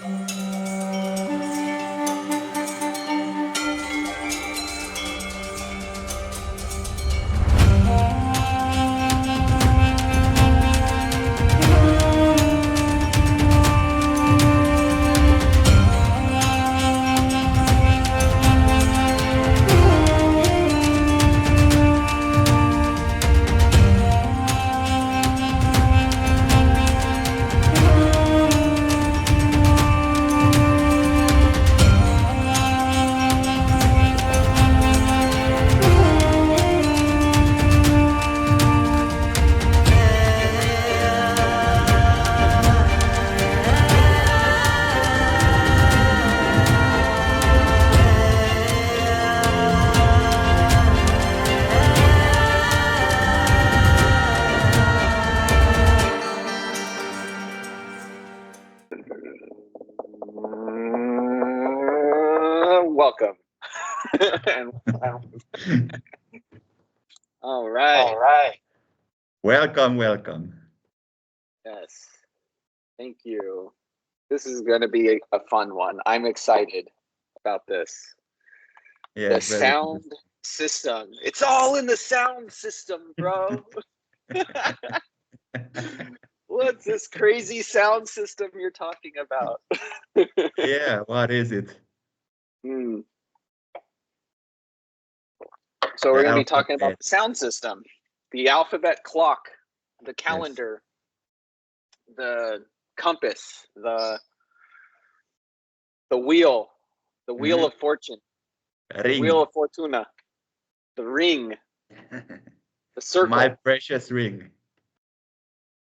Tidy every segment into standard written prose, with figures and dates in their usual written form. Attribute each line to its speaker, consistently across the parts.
Speaker 1: Welcome. All right.
Speaker 2: All right.
Speaker 3: Welcome, welcome.
Speaker 1: Yes. Thank you. This is going to be a fun one. I'm excited about this.
Speaker 3: Yeah,
Speaker 1: The sound system. It's all in the sound system, bro. What's this crazy sound system you're talking about?
Speaker 3: Yeah, what is it?
Speaker 1: So we're going to be talking about the sound system, the alphabet clock, the calendar, the compass, the wheel, the wheel of fortune, the wheel of fortuna, the ring, the circle,
Speaker 3: my precious ring,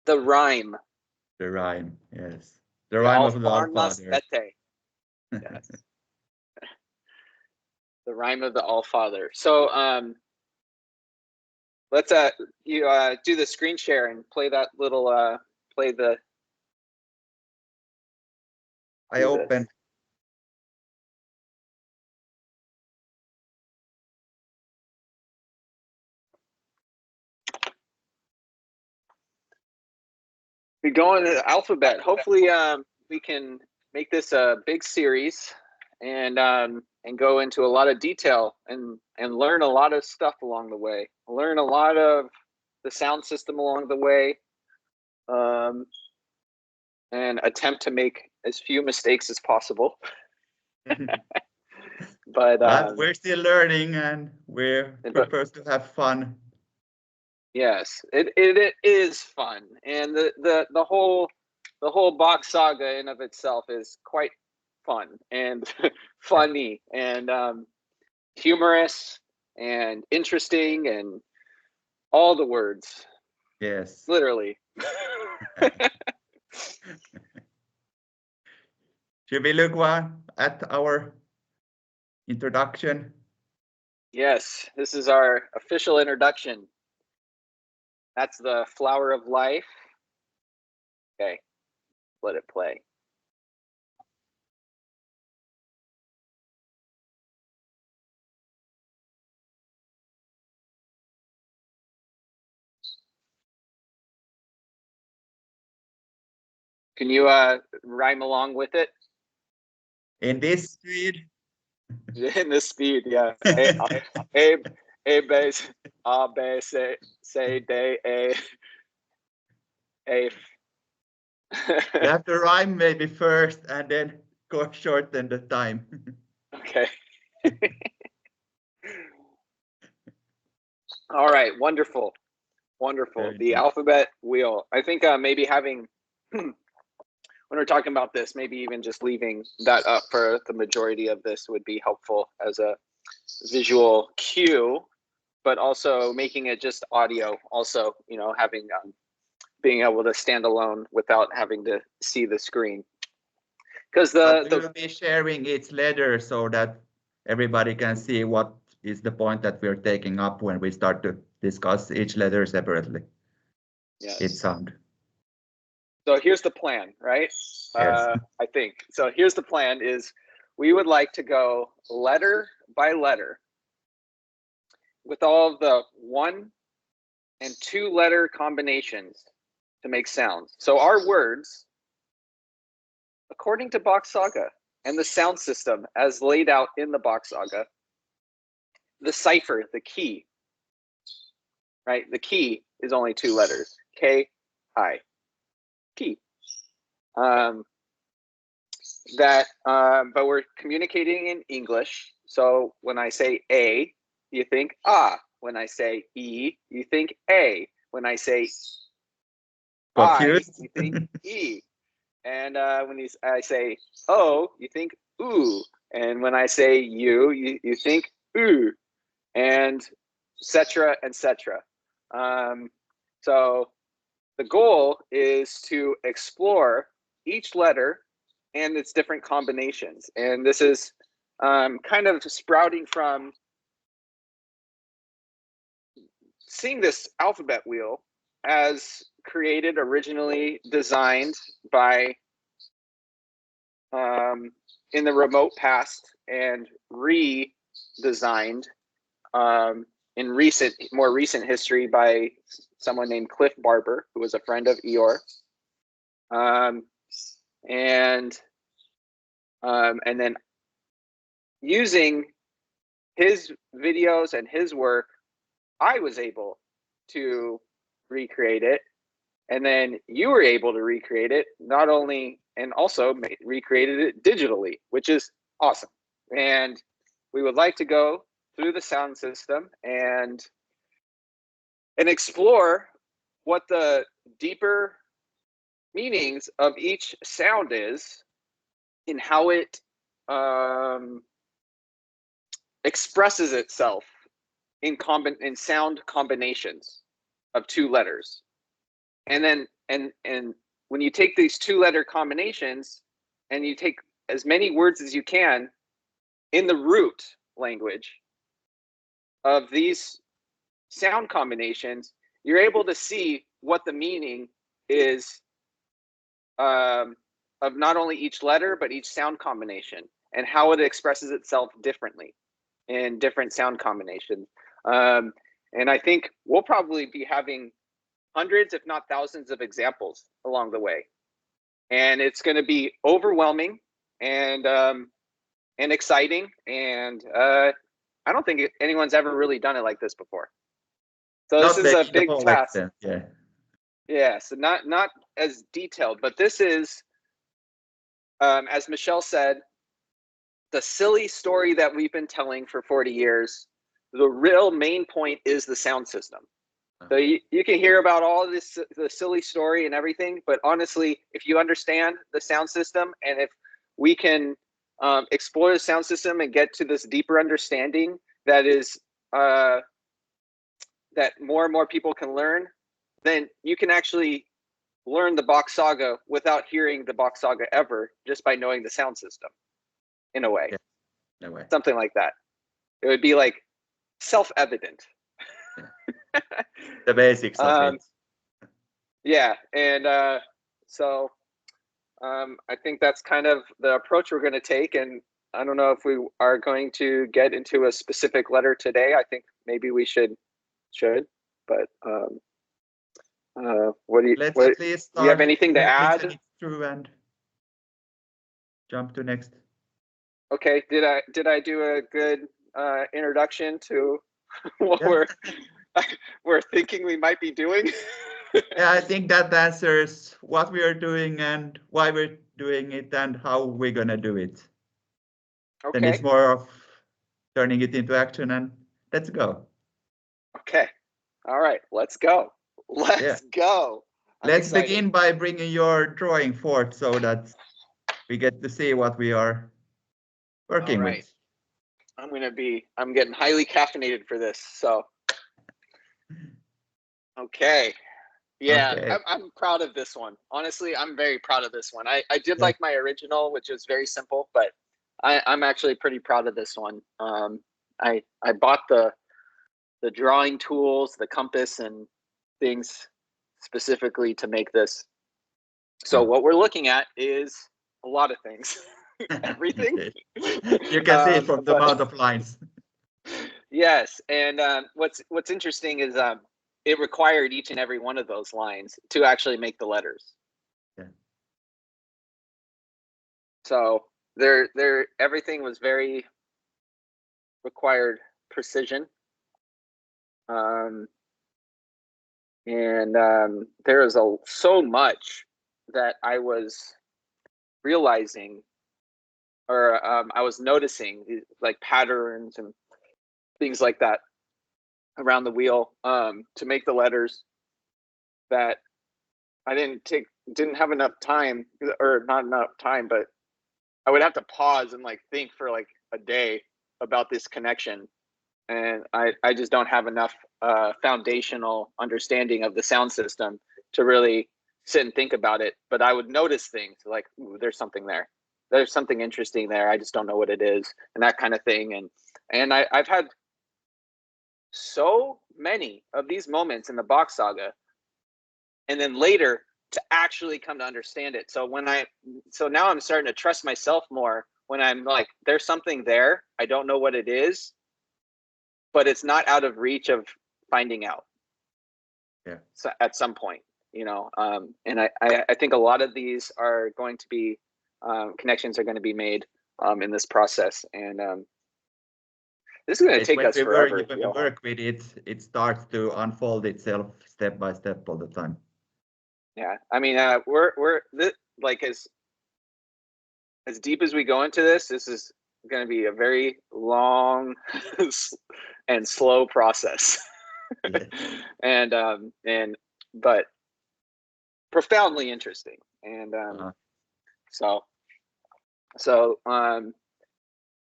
Speaker 1: the rhyme,
Speaker 3: yes, the rhyme of the Allfather.
Speaker 1: Yes. The rhyme of the Allfather. So let's you do the screen share and play that little play the.
Speaker 3: I open.
Speaker 1: We go into the alphabet. Hopefully we can make this a big series and go into a lot of detail and learn a lot of stuff along the way. Learn a lot of the sound system along the way, and attempt to make as few mistakes as possible. But
Speaker 3: we're still learning, and we're supposed to have fun.
Speaker 1: Yes, it is fun, and the whole Bock Saga in of itself is quite fun and funny and humorous and interesting and all the words.
Speaker 3: Yes,
Speaker 1: literally.
Speaker 3: Should we look at our introduction?
Speaker 1: Yes, this is our official introduction. That's the flower of life. Okay, let it play. Can you rhyme along with it?
Speaker 3: In this speed?
Speaker 1: In this speed, yeah. A base, A base, say day, A.
Speaker 3: You have to rhyme maybe first and then go shorten the time.
Speaker 1: Okay. All right, wonderful. Wonderful. The alphabet wheel. I think maybe having, when we're talking about this, maybe even just leaving that up for the majority of this would be helpful as a visual cue, but also making it just audio. Also, you know, having being able to stand alone without having to see the screen. Because
Speaker 3: we'll be sharing each letter so that everybody can see what is the point that we're taking up when we start to discuss each letter separately.
Speaker 1: Yes.
Speaker 3: Each sound.
Speaker 1: So here's the plan, right?
Speaker 3: Yes.
Speaker 1: I think. So here's the plan is we would like to go letter by letter with all of the 1 and 2 letter combinations to make sounds. So our words according to Bocksaga and the sound system as laid out in the Bocksaga, the cipher, the key, right? The key is only 2 letters, K-I, key. But we're communicating in English. So when I say A, you think ah. When I say E, you think A. When I say
Speaker 3: Confused?
Speaker 1: I, you think E. And when I say O, you think ooh. And when I say you think ooh. And etc. etc. So the goal is to explore each letter and its different combinations. And this is kind of sprouting from seeing this alphabet wheel as created, originally designed by in the remote past and redesigned in more recent history by someone named Cliff Barber, who was a friend of Eeyore. And then using his videos and his work, I was able to recreate it. And then you were able to recreate it, not only, and also recreated it digitally, which is awesome. And we would like to go through the sound system and explore what the deeper meanings of each sound is and how it expresses itself in sound combinations of 2 letters. And then and when you take these 2-letter combinations and you take as many words as you can in the root language of these sound combinations, you're able to see what the meaning is of not only each letter, but each sound combination and how it expresses itself differently in different sound combinations. And I think we'll probably be having hundreds, if not thousands, of examples along the way. And it's going to be overwhelming and exciting. And I don't think anyone's ever really done it like this before. So this is a big task.
Speaker 3: Extent, yeah.
Speaker 1: Yeah, so not as detailed, but this is, as Michelle said, the silly story that we've been telling for 40 years. The real main point is the sound system. So you can hear about all this, the silly story and everything, but honestly, if you understand the sound system and if we can explore the sound system and get to this deeper understanding that is that more and more people can learn, then you can actually learn the Bocksaga without hearing the Bocksaga ever, just by knowing the sound system, in a way.
Speaker 3: Yeah, in a way.
Speaker 1: Something like that. It would be like self-evident.
Speaker 3: The basics of it.
Speaker 1: Yeah, and so I think that's kind of the approach we're going to take. And I don't know if we are going to get into a specific letter today. I think maybe we should, but what do you?
Speaker 3: Let's
Speaker 1: what,
Speaker 3: at least
Speaker 1: do you have anything to add?
Speaker 3: Listen it through and jump to next.
Speaker 1: Okay, did I do a good introduction to what we're thinking we might be doing?
Speaker 3: Yeah, I think that answers what we are doing and why we're doing it and how we're gonna do it.
Speaker 1: Okay.
Speaker 3: Then it's more of turning it into action and let's go.
Speaker 1: Okay. All right, let's go. Let's go.
Speaker 3: Let's begin by bringing your drawing forth so that we get to see what we are working with.
Speaker 1: I'm getting highly caffeinated for this, so. Okay. Yeah, okay. I'm proud of this one. Honestly, I'm very proud of this one. I did like my original, which was very simple, but I'm actually pretty proud of this one. I bought the drawing tools, the compass and things specifically to make this. So what we're looking at is a lot of things. Everything.
Speaker 3: You can see it from the amount of lines.
Speaker 1: Yes, and what's interesting is it required each and every one of those lines to actually make the letters.
Speaker 3: Yeah.
Speaker 1: So everything was very required precision. There is so much that I was realizing, or I was noticing, like patterns and things like that around the wheel to make the letters, that I didn't have enough time, or not enough time, but I would have to pause and like think for like a day about this connection. And I just don't have enough foundational understanding of the sound system to really sit and think about it. But I would notice things like, ooh, there's something there. There's something interesting there. I just don't know what it is, and that kind of thing. And I've had so many of these moments in the Bock Saga, and then later to actually come to understand it. So now I'm starting to trust myself more when I'm like, there's something there. I don't know what it is, but it's not out of reach of finding out.
Speaker 3: Yeah.
Speaker 1: So at some point, and I think a lot of these are going to be connections are going to be made in this process, and this is going to take us forever.
Speaker 3: When we work with it, it starts to unfold itself step by step all the time.
Speaker 1: Yeah, I mean, we're like as deep as we go into this is going to be a very long and slow process. But profoundly interesting. And so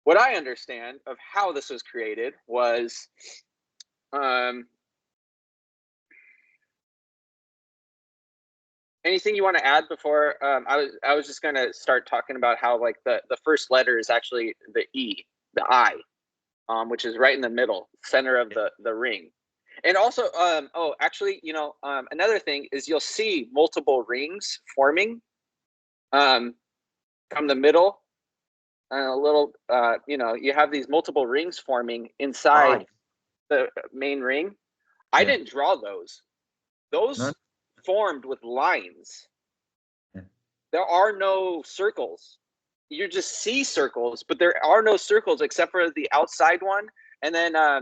Speaker 1: what I understand of how this was created was anything you want to add before I was just going to start talking about how like the first letter is actually the E, the I, which is right in the middle center of the ring. And also, actually, another thing is you'll see multiple rings forming from the middle. A little, you have these multiple rings forming inside the main ring. I didn't draw those. Those formed with lines. Yeah. There are no circles. You just see circles, but there are no circles except for the outside one. And then I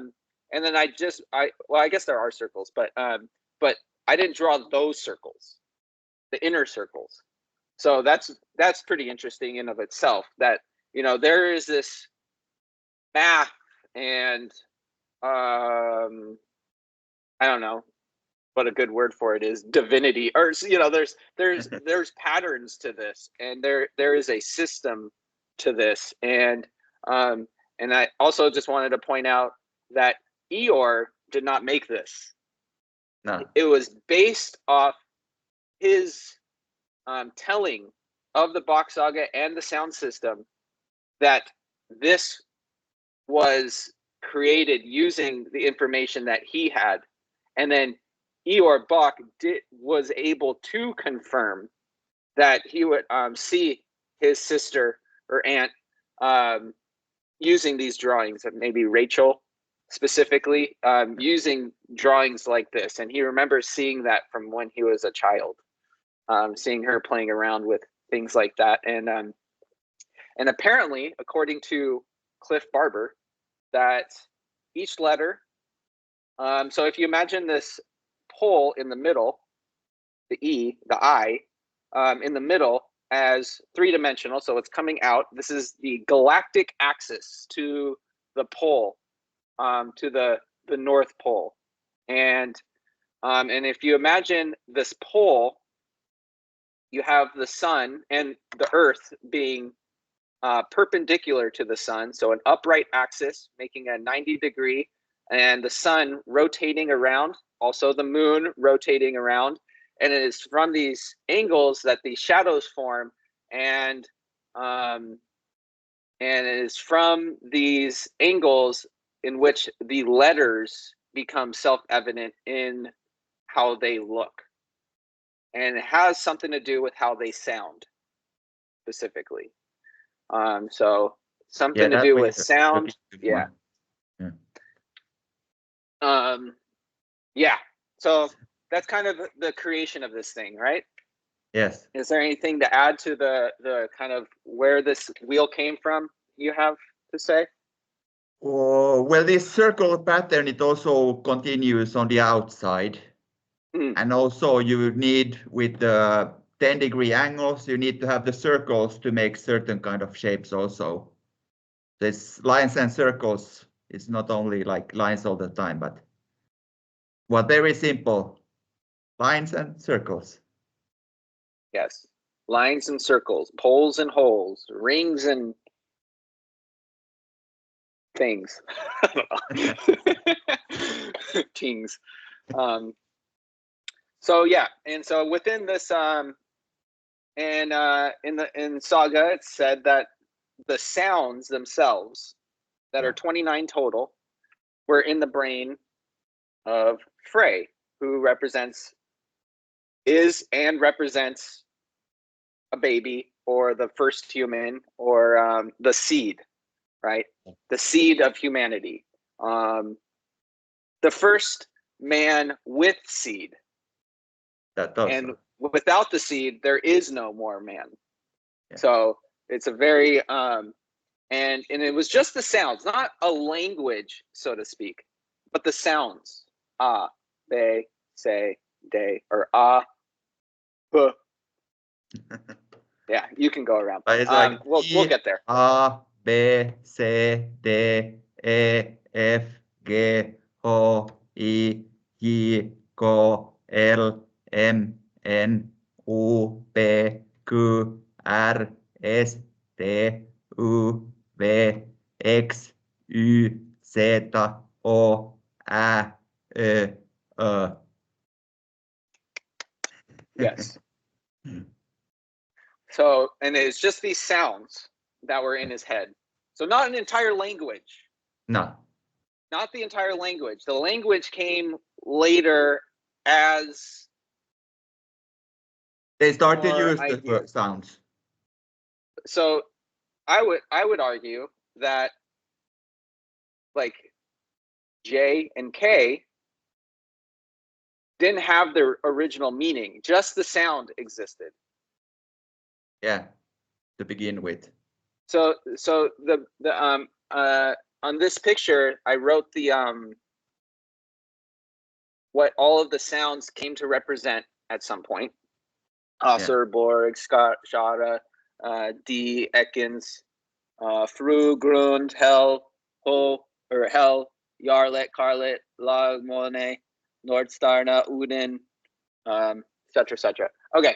Speaker 1: guess there are circles, but I didn't draw those circles, the inner circles. So that's pretty interesting in of itself, that there is this math and I don't know what a good word for it is, divinity, or there's patterns to this, and there is a system to this, and I also just wanted to point out that Eeyore did not make this. No. It was based off his telling of the Bock Saga and the sound system, that this was created using the information that he had, and then Eeyore Bock was able to confirm that he would see his sister or aunt using these drawings, maybe Rachel specifically, using drawings like this. And he remembers seeing that from when he was a child, seeing her playing around with things like that. And apparently, according to Cliff Barber, that each letter, so if you imagine this pole in the middle, the E, the I, in the middle as three-dimensional, so it's coming out. This is the galactic axis to the pole, to the North Pole. And if you imagine this pole, you have the sun and the Earth being perpendicular to the sun, so an upright axis making a 90-degree, and the sun rotating around, also the moon rotating around, and it is from these angles that the shadows form, and it is from these angles in which the letters become self-evident in how they look, and it has something to do with how they sound specifically. So something to do with sound. Yeah. So that's kind of the creation of this thing, right?
Speaker 3: Yes.
Speaker 1: Is there anything to add to the kind of where this wheel came from you have to say?
Speaker 3: Oh, well, this circle pattern, it also continues on the outside. And also you need, with the 10-degree angles, you need to have the circles to make certain kind of shapes also. This lines and circles is not only like lines all the time, but very simple. Lines and circles.
Speaker 1: Yes. Lines and circles, poles and holes, rings and things. Tings. So yeah, and so within this in Saga, it's said that the sounds themselves, that are 29 total, were in the brain of Frey, who represents a baby, or the first human, or the seed, right? The seed of humanity. The first man with seed. And without the seed, there is no more man. Yeah. So it's a very and it was just the sounds, not a language, so to speak, but the sounds. Ah, be, say, de, or ah, b. Yeah, you can go around.
Speaker 3: It's like
Speaker 1: we'll get there.
Speaker 3: A, B, C, D, E, F, G, H, I, J, K, L, M, N, O, P, Q, R, S, T, U, V, X, Y, Z, O, Ä, Ö, Ö.
Speaker 1: Yes. So, and it's just these sounds that were in his head. So not an entire language.
Speaker 3: No.
Speaker 1: Not the entire language. The language came later as
Speaker 3: they start to use the sounds.
Speaker 1: So I would argue that like J and K didn't have their original meaning, just the sound existed.
Speaker 3: Yeah, to begin with.
Speaker 1: So the on this picture I wrote the what all of the sounds came to represent at some point. Asser, Borg, Schara, D, Ekins, Fru, Grund, Hell, Ho, or Hell, Yarlet, Carlet, Lag, Mone, Nordstarna, Uden, etc. Okay.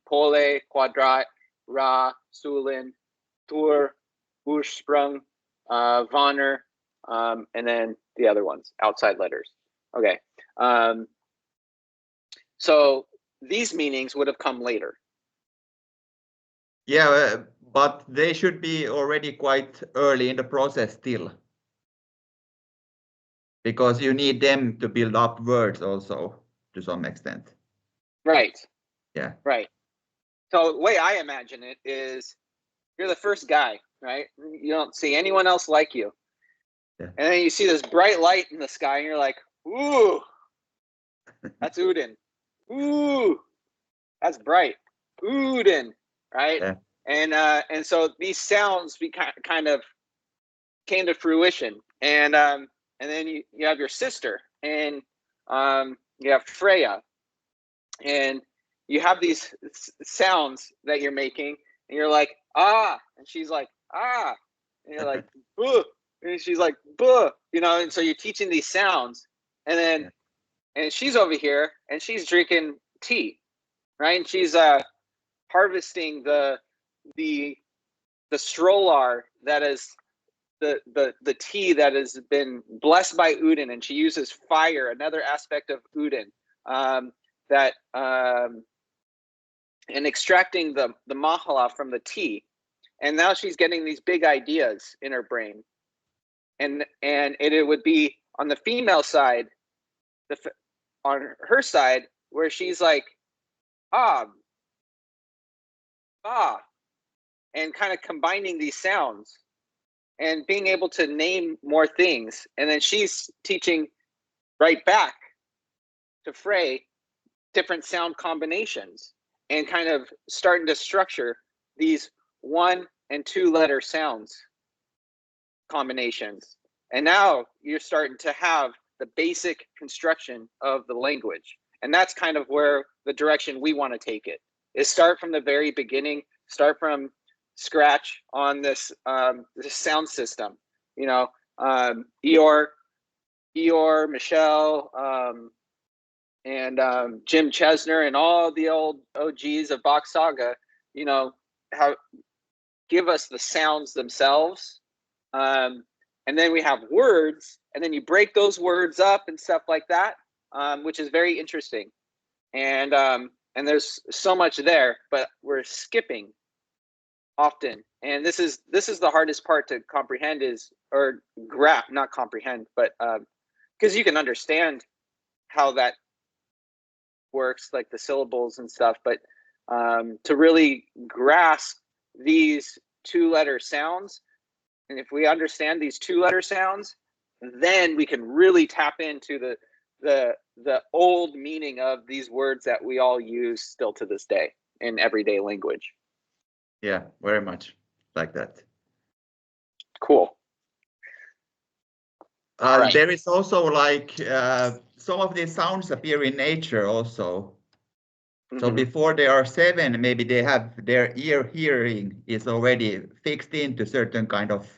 Speaker 1: Pole, Quadrat, Ra, Sulin, Tur, Ursprung, Vonner, and then the other ones, outside letters. Okay. So these meanings would have come later.
Speaker 3: Yeah, but they should be already quite early in the process still. Because you need them to build up words also to some extent.
Speaker 1: Right.
Speaker 3: Yeah.
Speaker 1: Right. So the way I imagine it is you're the first guy, right? You don't see anyone else like you. Yeah. And then you see this bright light in the sky and you're like, ooh, that's Uden. Ooh, that's bright. Uden, right? Yeah. And so these sounds kind of came to fruition. And then you have your sister, and you have Freya, and you have these sounds that you're making, and you're like, ah, and she's like, ah, and you're like, buh, and she's like, buh, and so you're teaching these sounds, and then, and she's over here, and she's drinking tea, right? And she's harvesting the strolar that is the tea that has been blessed by Uden, and she uses fire, another aspect of Uden, and extracting the mahala from the tea, and now she's getting these big ideas in her brain, and it would be on the female side, on her side, where she's like, ah, and kind of combining these sounds and being able to name more things, and then she's teaching right back to Frey different sound combinations, and kind of starting to structure these 1 and 2 letter sounds combinations. And now you're starting to have the basic construction of the language. And that's kind of where the direction we want to take it, is start from the very beginning, start from scratch on this sound system. You know, Eeyore, Michelle, and Jim Chesner, and all the old OGs of Bocksaga, you know, give us the sounds themselves. And then we have words, and then you break those words up and stuff like that, which is very interesting. And there's so much there, but we're skipping often. And this is the hardest part to comprehend, not comprehend, but because you can understand how that works, like the syllables and stuff, but to really grasp these 2-letter sounds, and if we understand these 2-letter sounds, then we can really tap into the old meaning of these words that we all use still to this day in everyday language.
Speaker 3: Yeah, very much like that.
Speaker 1: Cool.
Speaker 3: Right. There is also like some of these sounds appear in nature also. So before they are 7, maybe they have their ear hearing is already fixed into certain kind of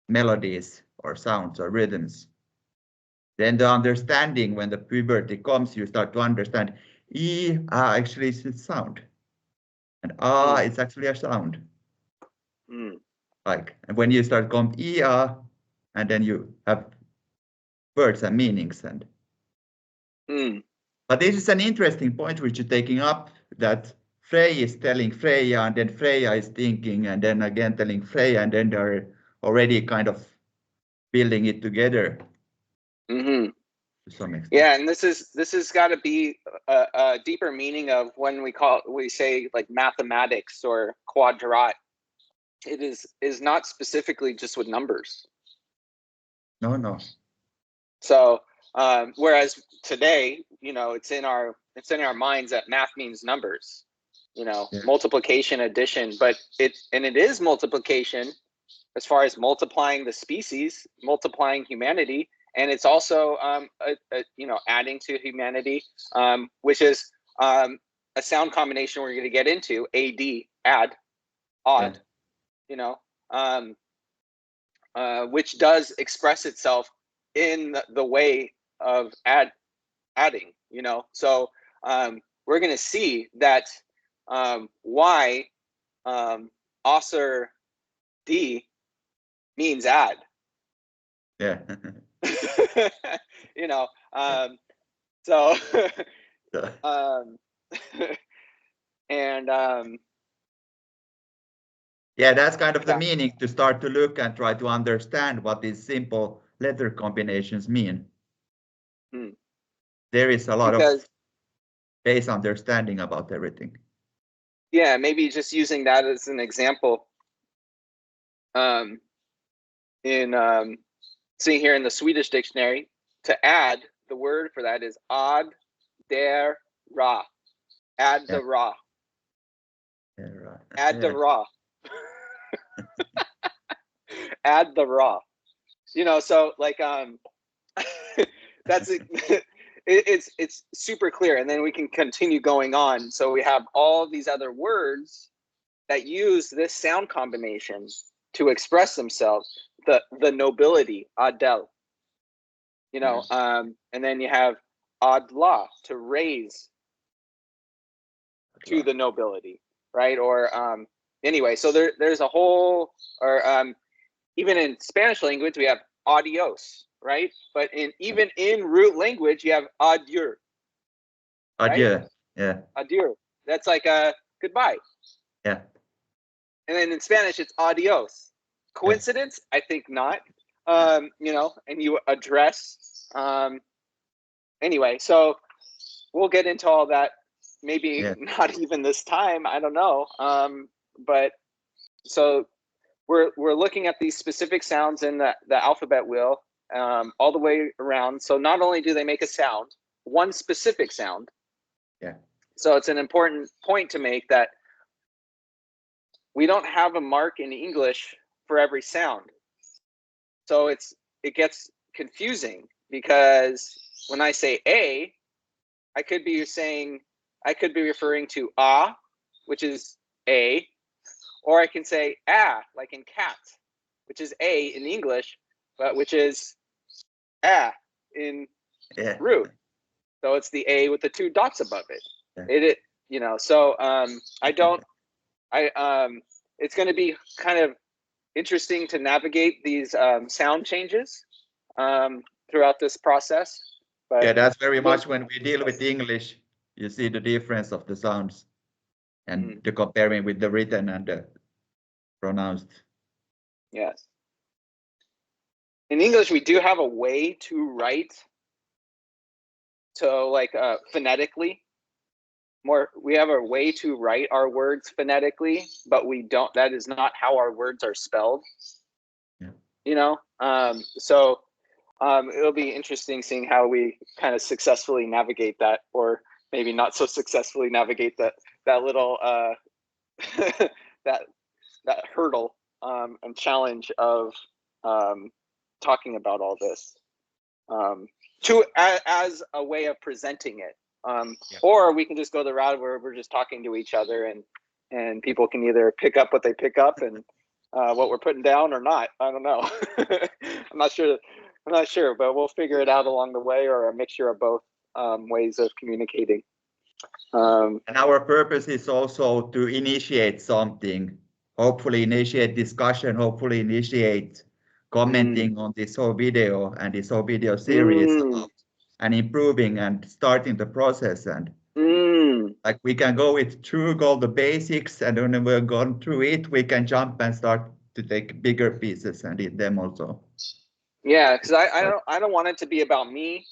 Speaker 3: melodies or sounds or rhythms. Then the understanding, when the puberty comes, you start to understand actually it's a sound, and it's actually a sound. Like, and when you start going and then you have words and meanings and. But this is an interesting point which you're taking up, that Frey is telling Freya, and then Freya is thinking, and then again telling Freya, and then they're already kind of building it together. To some extent.
Speaker 1: Yeah, and this has got to be a deeper meaning of when we say like mathematics or quadrat. It is not specifically just with numbers. No. So whereas today, you know, it's in our minds that math means numbers, you know, multiplication, addition, but it is multiplication as far as multiplying the species, multiplying humanity, and it's also you know, adding to humanity, which is a sound combination we're going to get into, add, odd, you know, which does express itself in the way of adding, you know. So we're going to see that why Osser D means add.
Speaker 3: Yeah.
Speaker 1: You know, so and
Speaker 3: yeah, that's kind of the meaning, to start to look and try to understand what these simple letter combinations mean. There is a lot of base understanding about everything.
Speaker 1: Yeah, maybe just using that as an example. Seeing here in the Swedish dictionary, to add, the word for that is ad der ra. Add the ra. Add the ra. Add the ra. You know, so like that's it's super clear, and then we can continue going on. So we have all these other words that use this sound combination to express themselves. The nobility, adel, you know, and then you have adla, to raise to the nobility, right? Or anyway, so there's a whole, or even in Spanish language we have adios, right? But even in root language you have adieu.
Speaker 3: Adieu,
Speaker 1: right?
Speaker 3: yeah.
Speaker 1: Adieu. That's like a goodbye.
Speaker 3: Yeah.
Speaker 1: And then in Spanish it's adios. Coincidence? I think not. You know, and you address. Anyway, so we'll get into all that. Maybe not even this time. I don't know. But so we're looking at these specific sounds in the alphabet wheel, all the way around. So not only do they make a sound, one specific sound.
Speaker 3: Yeah.
Speaker 1: So it's an important point to make that we don't have a mark in English for every sound. So it gets confusing because when I say A, I could be referring to ah, which is A, or I can say ah, like in cat, which is A in English, but which is ah in root. So it's the A with the two dots above it. Yeah. So it's going to be kind of interesting to navigate these sound changes throughout this process. But
Speaker 3: yeah, that's very much when we deal with English, you see the difference of the sounds and the comparing with the written and the pronounced.
Speaker 1: Yes. In English, we do have a way to write phonetically. We have a way to write our words phonetically, but we don't. That is not how our words are spelled. Yeah. It'll be interesting seeing how we kind of successfully navigate that, or maybe not so successfully navigate that little that hurdle and challenge of talking about all this as a way of presenting it. Or we can just go the route where we're just talking to each other and people can either pick up what they pick up and what we're putting down or not. I don't know. I'm not sure, but we'll figure it out along the way, or a mixture of both ways of communicating.
Speaker 3: And our purpose is also to initiate something, hopefully initiate discussion, hopefully initiate commenting on this whole video and this whole video series and improving and starting the process. And like we can go through all the basics, and when we're gone through it, we can jump and start to take bigger pieces and eat them also.
Speaker 1: Yeah, because I don't want it to be about me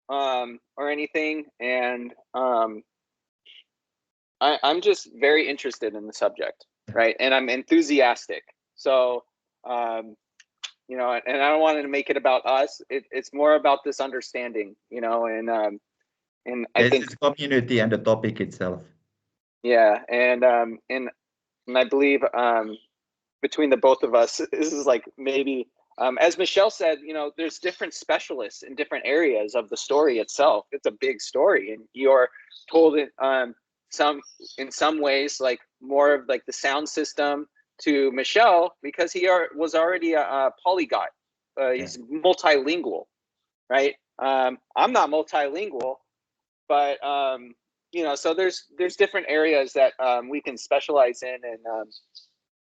Speaker 1: or anything, and I'm just very interested in the subject, right? And I'm enthusiastic. So and I don't want to make it about us. It's more about this understanding, and I think
Speaker 3: it's community and the topic itself.
Speaker 1: Yeah, and I believe between the both of us, this is like maybe as Michelle said, there's different specialists in different areas of the story itself. It's a big story, and you're told it in some ways like more of like the sound system to Michelle, because he was already a polyglot. He's multilingual, right? I'm not multilingual, but so there's different areas that we can specialize in, and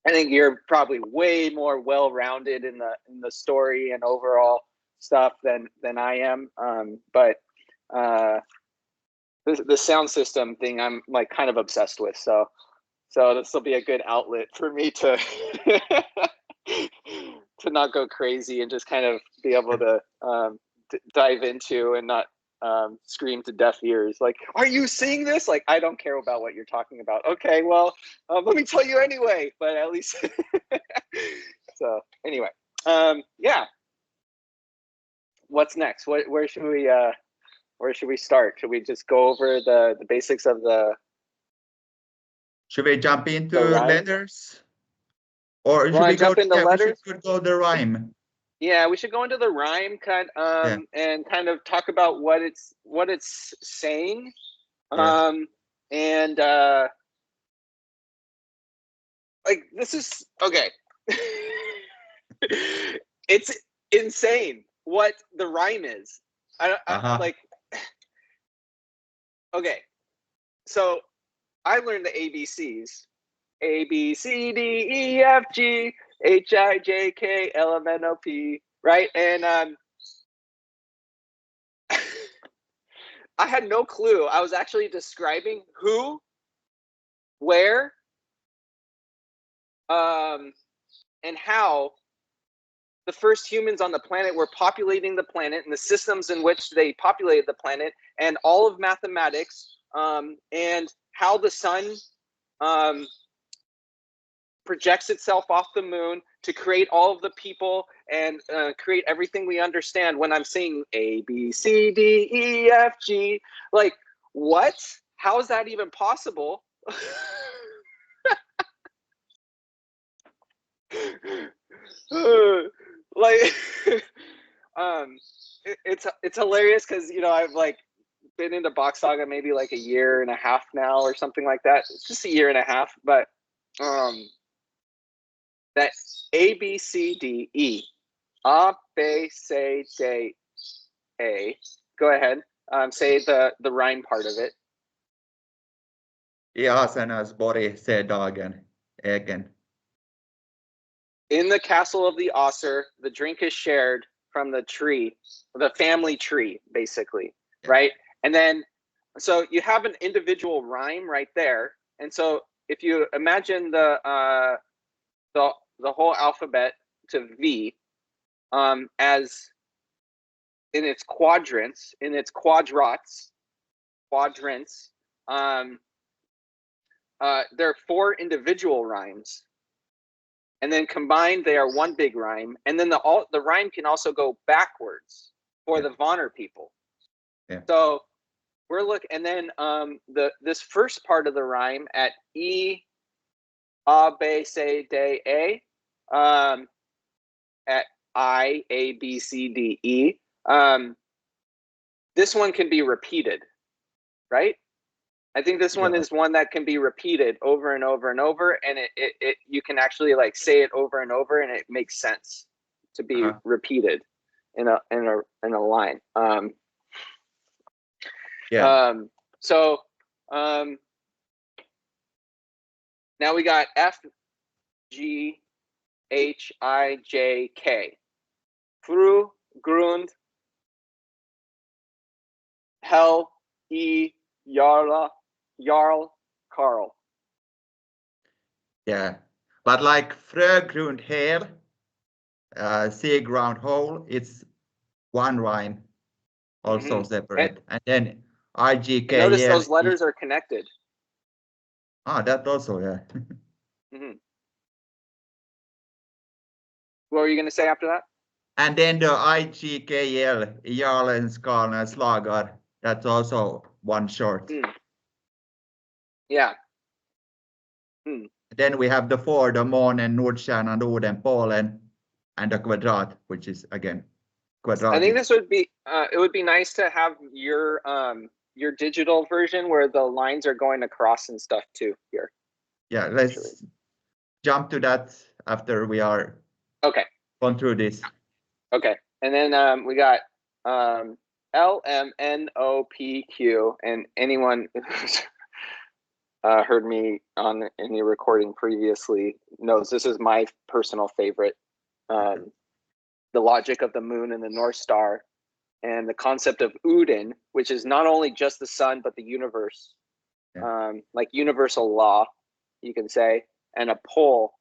Speaker 1: I think you're probably way more well-rounded in the story and overall stuff than I am. But the sound system thing I'm like kind of obsessed with. So this will be a good outlet for me to to not go crazy and just kind of be able to dive into and not scream to deaf ears. Like, are you seeing this? Like, I don't care about what you're talking about. Okay, well, let me tell you anyway. But at least, so anyway, yeah. What's next? Where should we start? Should we just go over the basics of the?
Speaker 3: Should we jump into letters? Or should we
Speaker 1: jump into letters?
Speaker 3: We should go the rhyme.
Speaker 1: Yeah, we should go into the rhyme and kind of talk about what it's saying. And like this is okay. It's insane what the rhyme is. Like okay. So I learned the ABCs. A, B, C, D, E, F, G, H, I, J, K, L, M, N, O, P, right? And I had no clue. I was actually describing who, where, and how the first humans on the planet were populating the planet and the systems in which they populated the planet, and all of mathematics, and how the sun projects itself off the moon to create all of the people and create everything we understand when I'm saying A, B, C, D, E, F, G. Like, what? how is that even possible? Like, it's hilarious because, you know, I've like been into Bocksaga maybe like a year and a half now or something like that. It's just a year and a half, but that A, B, C, D, E, A, B, C, D, A. Go ahead. Say the rhyme part of it.
Speaker 3: I asenas bori se dagen, egen.
Speaker 1: In the castle of the Osser, the drink is shared from the tree, the family tree, basically, yeah. Right? And then, so you have an individual rhyme right there. And so if you imagine the whole alphabet to V as in its quadrants, in its quadrats, there are 4 individual rhymes. And then combined, they are one big rhyme. And then the rhyme can also go backwards for the Vonner people. Yeah. So we're and then this first part of the rhyme at E, A, B, C, D, A, at I, A, B, C, D, E. This one can be repeated, right? I think this one is one that can be repeated over and over and over, and it you can actually like say it over and over, and it makes sense to be repeated in a line. So now we got F, G, H, I, J, K. Fru, Grund, Hell, E, Jarl, Carl.
Speaker 3: Yeah, but like Frögrund Hel, sea ground hole, it's one rhyme, also separate. And then IGK.
Speaker 1: Notice those letters are connected.
Speaker 3: Ah, that also, yeah.
Speaker 1: What were you going to say after that?
Speaker 3: And then the IGKL, Jarlenskarna Slagar, that's also one short.
Speaker 1: Yeah.
Speaker 3: Then we have the 4, the Månen, Nordstjärnan, Norden, Polen, and the Kvadrat, which is again quadratic.
Speaker 1: I think this would be it would be nice to have your digital version where the lines are going across and stuff too here.
Speaker 3: Yeah, let's jump to that after we are gone through this.
Speaker 1: Okay, and then we got L, M, N, O, P, Q, and anyone who's heard me on any recording previously knows this is my personal favorite. The logic of the moon and the North Star, and the concept of Uden, which is not only just the sun, but the universe, like universal law, you can say, and a pole.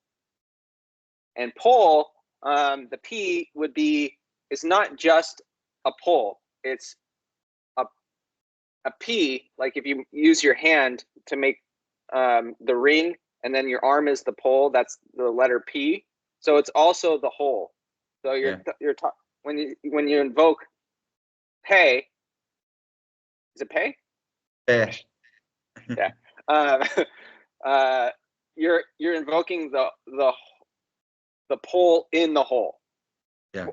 Speaker 1: And pole, the P would be, it's not just a pole, it's a P, like if you use your hand to make the ring, and then your arm is the pole, that's the letter P. So it's also the whole. So when you invoke pay, is it pay?
Speaker 3: Yeah.
Speaker 1: Yeah. You're invoking the pole in the whole,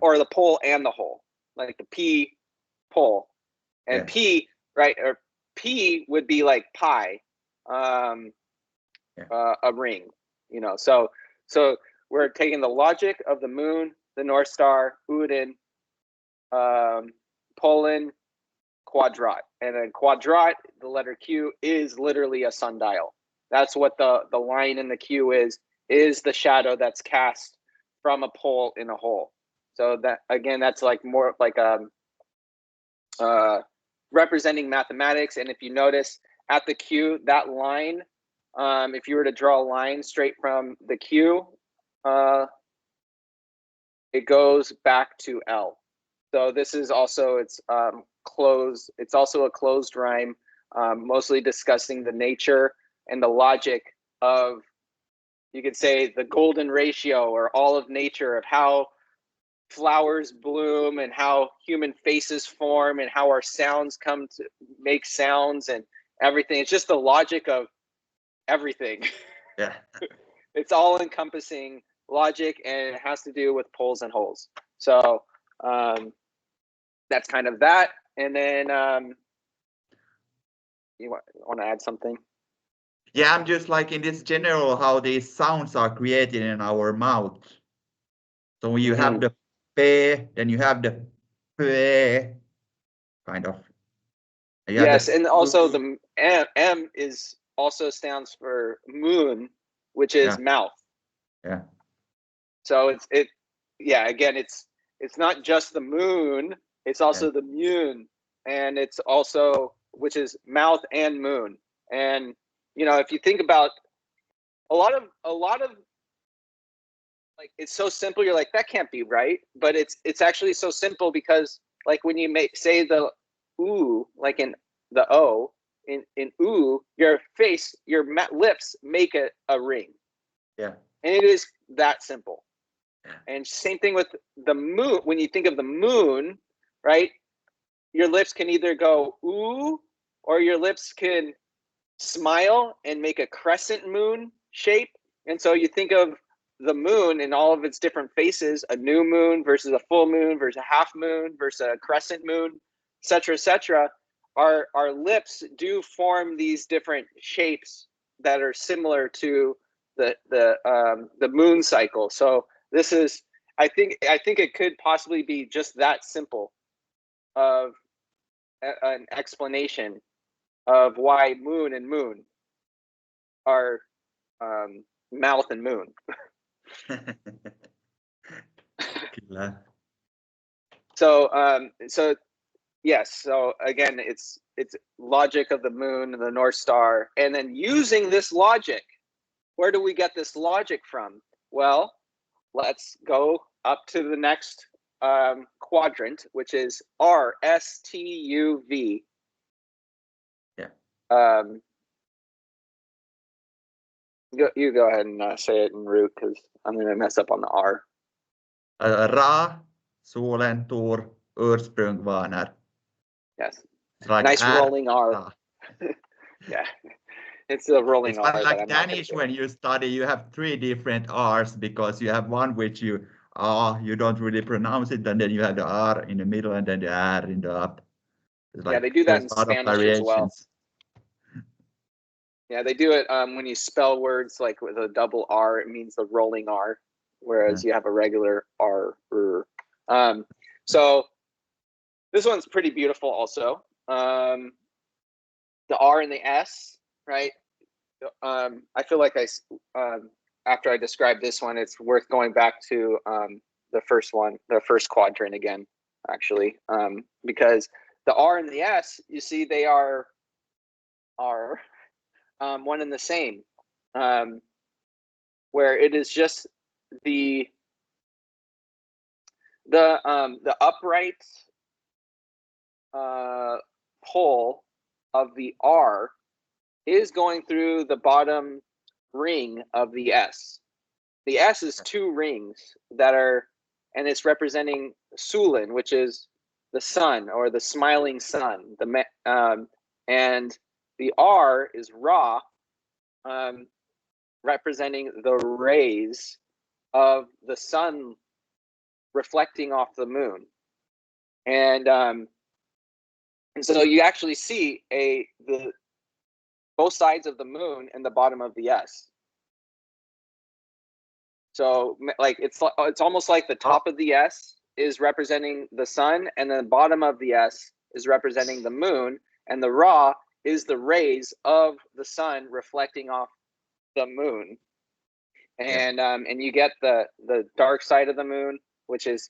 Speaker 1: or the pole and the whole, like the P pole, and P, right? Or P would be like pi, a ring, you know. So we're taking the logic of the moon, the North Star, Uden, Polen, quadrat, and then quadrat, the letter Q, is literally a sundial. That's what the line in the Q is the shadow that's cast from a pole in a hole. So that, again, that's like more like representing mathematics. And if you notice at the Q, that line, if you were to draw a line straight from the Q, it goes back to L. So this is also, it's closed. It's also a closed rhyme, mostly discussing the nature and the logic of, you could say, the golden ratio, or all of nature, of how flowers bloom and how human faces form and how our sounds come to make sounds, and everything. It's just the logic of everything.
Speaker 3: Yeah.
Speaker 1: It's all encompassing logic, and it has to do with poles and holes. So that's kind of that. And then you want to add something?
Speaker 3: Yeah, I'm just like in this general how these sounds are created in our mouth. So when you have the p, then you have the p, kind of.
Speaker 1: Yes, and also the M is also stands for moon, which is mouth.
Speaker 3: Yeah.
Speaker 1: So again, it's not just the moon, it's also the mun, and it's also, which is mouth and moon. And if you think about a lot of like, it's so simple, you're like, that can't be right, but it's actually so simple, because like when you say the ooh, like in the O, in ooh, your lips make a ring.
Speaker 3: Yeah.
Speaker 1: And it is that simple. And same thing with the moon. When you think of the moon, right, your lips can either go ooh, or your lips can smile and make a crescent moon shape. And so you think of the moon in all of its different faces, a new moon versus a full moon versus a half moon versus a crescent moon, etc., etc. Our lips do form these different shapes that are similar to the moon cycle. So this is, I think it could possibly be just that simple of an explanation of why moon and moon are mouth and moon. So yes, so again, it's logic of the moon and the North Star, and then using this logic, where do we get this logic from? Well, let's go up to the next quadrant, which is RSTUV.
Speaker 3: Yeah.
Speaker 1: You go ahead and say it in root, because I'm going to mess up on the R.
Speaker 3: Ra, solen, tur, ursprung, varnar.
Speaker 1: Yes.
Speaker 3: Like
Speaker 1: nice rolling R. Yeah. It's a rolling R.
Speaker 3: It's like Danish. When you study, you have 3 different R's, because you have one which you don't really pronounce it, and then you have the R in the middle, and then the R in the up. It's like,
Speaker 1: they do that in Spanish as well. Yeah, they do it when you spell words like with a double R, it means the rolling R, whereas you have a regular R. So this one's pretty beautiful also. The R and the S, right? I feel like after I describe this one, it's worth going back to the first one, the first quadrant again, actually, because the R and the S, you see, they are one and the same, where it is just the upright pole of the R is going through the bottom ring of the S. The S is 2 rings that are, and it's representing Sulen, which is the sun, or the smiling sun. And the R is Ra, representing the rays of the sun reflecting off the moon. And so you actually see both sides of the moon and the bottom of the S. So like it's almost like the top of the S is representing the sun, and the bottom of the S is representing the moon, and the Ra is the rays of the sun reflecting off the moon. And and you get the dark side of the moon, which is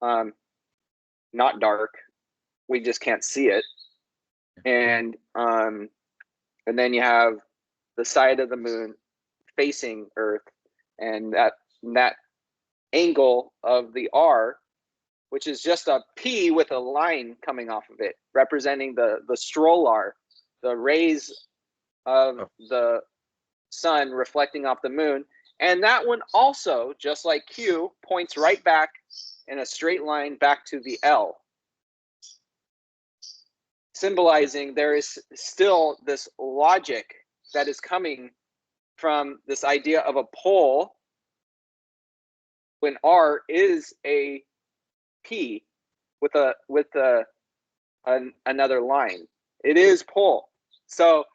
Speaker 1: not dark. We just can't see it. And then you have the side of the moon facing Earth, and that angle of the R, which is just a P with a line coming off of it, representing the strolar, the rays of the sun reflecting off the moon. And that one also, just like Q, points right back in a straight line back to the L. symbolizing there is still this logic that is coming from this idea of a pole when R is a P with another line. It is pole. So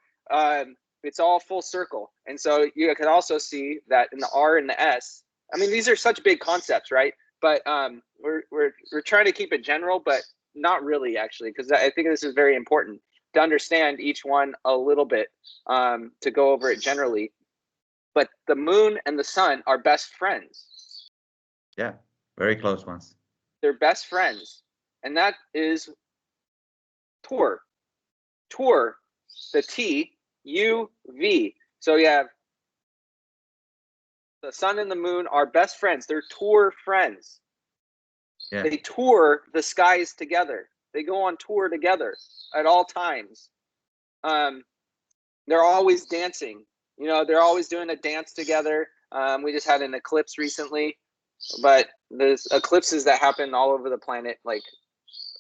Speaker 1: it's all full circle. And so you can also see that in the R and the S, I mean, these are such big concepts, right? But we're trying to keep it general, but not really, actually, because I think this is very important to understand each one a little bit, to go over it generally. But the moon and the sun are best friends.
Speaker 3: Yeah, very close ones.
Speaker 1: They're best friends. And that is Tor. Tor, the T-U-V. So you have the sun and the moon are best friends. They're tour friends. Yeah. They tour the skies together. They go on tour together at all times. They're always dancing. You know, they're always doing a dance together. We just had an eclipse recently, but there's eclipses that happen all over the planet, like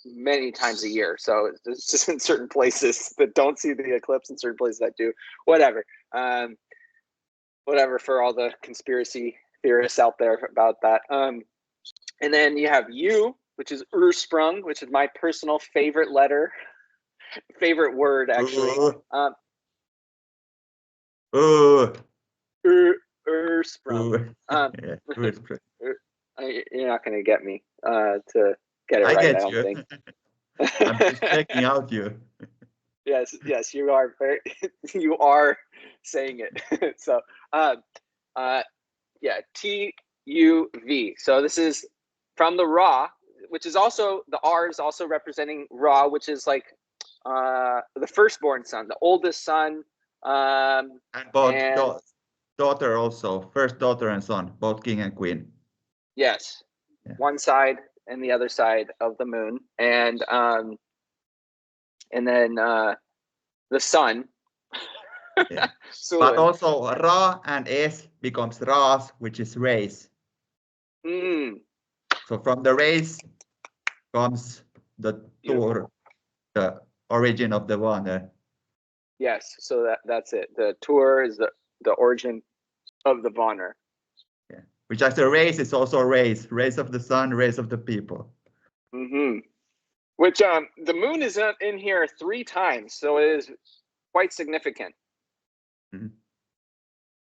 Speaker 1: many times a year. So it's just in certain places that don't see the eclipse and certain places that do. Whatever. Whatever for all the conspiracy theorists out there about that. And then you have U, which is Ursprung, which is my personal favorite letter, favorite word, actually. Ursprung. You're not going to get me to get it right, I don't think.
Speaker 3: I'm just checking out you.
Speaker 1: Yes, you are you are saying it. So, yeah, T-U-V. So this is from the Ra, which is also, the R is also representing Ra, which is like the firstborn son, the oldest son.
Speaker 3: And both daughter also, first daughter and son, both king and queen.
Speaker 1: Yes, yeah. One side and the other side of the moon, and then the sun.
Speaker 3: Yeah. But also Ra and S becomes Ras, which is race. So from the race comes the Tor, the origin of the water.
Speaker 1: Yes, so that's it. The Tor is the origin of the Vonner.
Speaker 3: Yeah, which as a race is also race of the sun, race of the people.
Speaker 1: Mm-hmm. Which the moon is in here 3 times, so it is quite significant. Mm-hmm.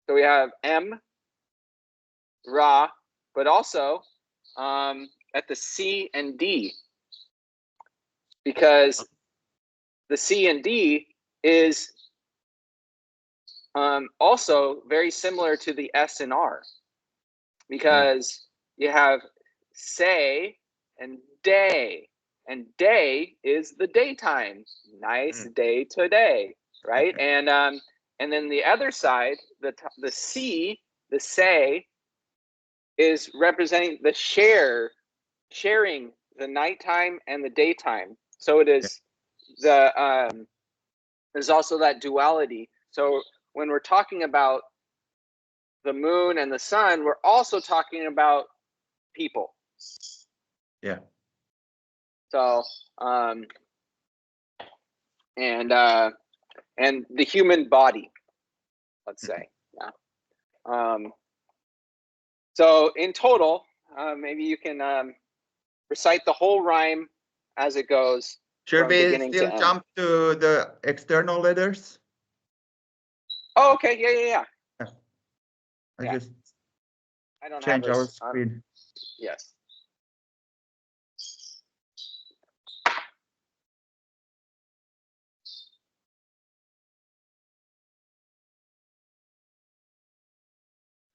Speaker 1: So we have M, Ra, but also at the C and D, because the C and D is also very similar to the S and R, because you have say and day, and day is the daytime. Nice day today, right? And then the other side, the C, the say, is representing the sharing the nighttime and the daytime. So it is there's also that duality. So when we're talking about the moon and the sun, we're also talking about people.
Speaker 3: Yeah.
Speaker 1: So and the human body, let's say. Yeah. So in total, maybe you can recite the whole rhyme as it goes.
Speaker 3: Should we still jump to the external letters?
Speaker 1: Oh, okay. Yeah.
Speaker 3: I don't change our screen.
Speaker 1: Yes.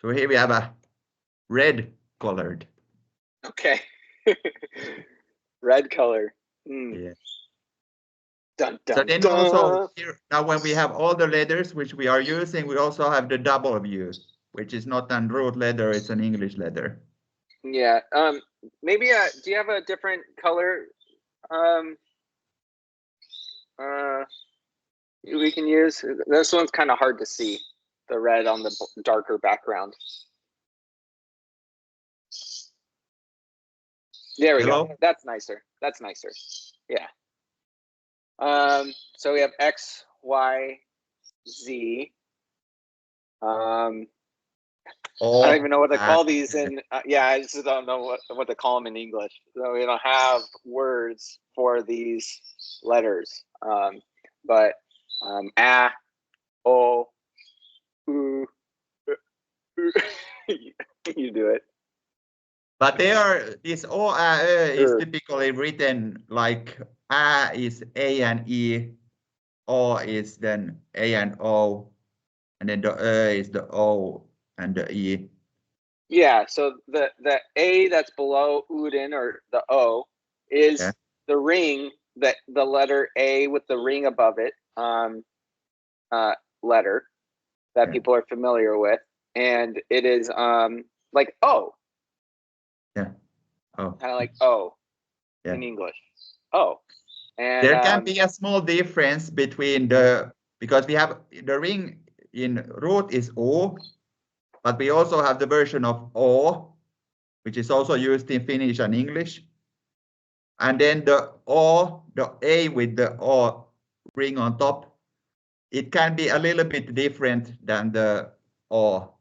Speaker 3: So here we have a red colored.
Speaker 1: Okay. Red color. Yeah. Dun, dun,
Speaker 3: so then
Speaker 1: dun.
Speaker 3: Also here, now when we have all the letters which we are using, we also have the W, which is not an root letter, it's an English letter.
Speaker 1: Yeah. Maybe do you have a different color we can use? This one's kind of hard to see, the red on the darker background. There we go. That's nicer. Yeah. So we have X, Y, Z. I don't even know what to call these in. Yeah, I just don't know what to call them in English. So we don't have words for these letters. But A, O, U, you do it.
Speaker 3: But this O, A, is typically written like A is A and E, O is then A and O, and then the is the O and the E.
Speaker 1: Yeah, so the A that's below Uden or the O is the ring, that the letter A with the ring above it, letter that people are familiar with, and it is like O.
Speaker 3: Yeah. Oh.
Speaker 1: Kind of like O in English. O. And
Speaker 3: there can be a small difference between because we have the ring in root is O, but we also have the version of O, which is also used in Finnish and English. And then the O, the A with the O ring on top, it can be a little bit different than the O.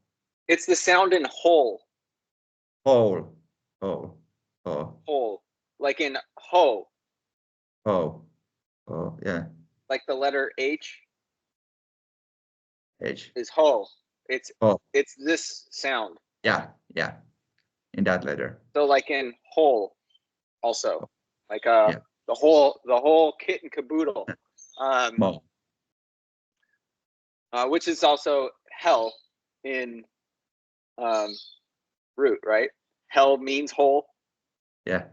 Speaker 1: It's the sound in whole.
Speaker 3: Whole. Oh. Oh.
Speaker 1: Whole. Like in ho.
Speaker 3: Oh. Oh, yeah.
Speaker 1: Like the letter H.
Speaker 3: H.
Speaker 1: Is ho. It's this sound.
Speaker 3: Yeah, yeah. In that letter.
Speaker 1: So like in whole also. Like the whole kit and caboodle. Which is also hell in root, right? Hell means whole.
Speaker 3: Yeah.